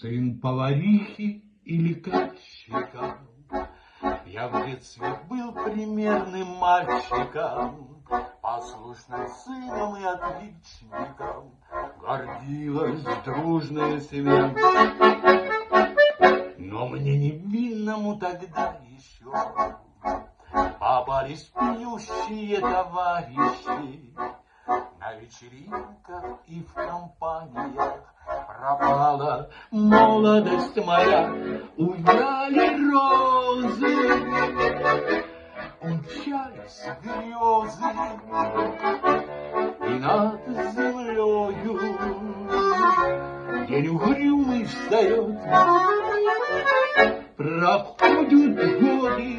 Сын поварихи или кальщика. Я в детстве был примерным мальчиком, послушным сыном и отличником. Гордилась дружная семья. Но мне невинному тогда еще попались пьющие товарищи. На вечеринках и в компаниях пропала молодость моя. Увяли розы, умчались грезы, и над землею день угрюмый встает. Проходят годы,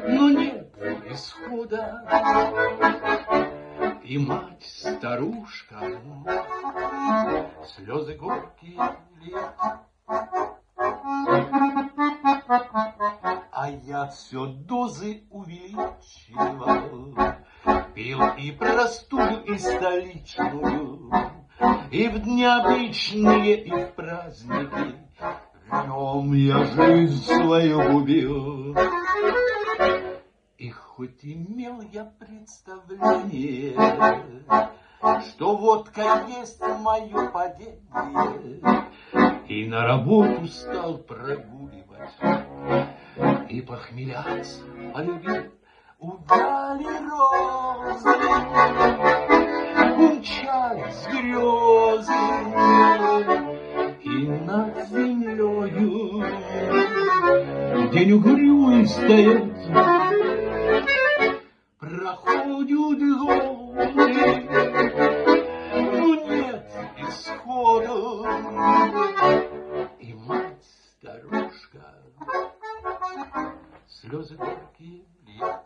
но нет исхода. И мать-старушка слезы горькие льет. А я все дозы увеличивал, пил и простую, и столичную, и в дни обычные, и в праздники. Днем я жизнь свою губил. И хоть имел я представление, что водка есть мое падение, и на работу стал прогуливать, и похмеляться полюбил. Увяли розы, умчались грезы, и над землею день угрюмый встает. Проходят годы, но нет исхода. И мать-старушка слезы горькие льет.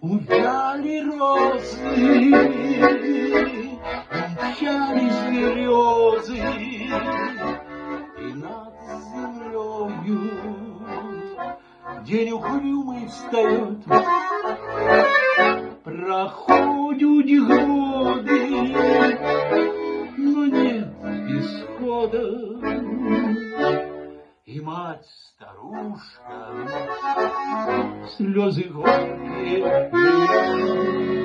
Увяли розы, умчались березы, и над землею день угрюмый встает. Проходят годы, но нет исхода. И мать-старушка слезы горькие льет.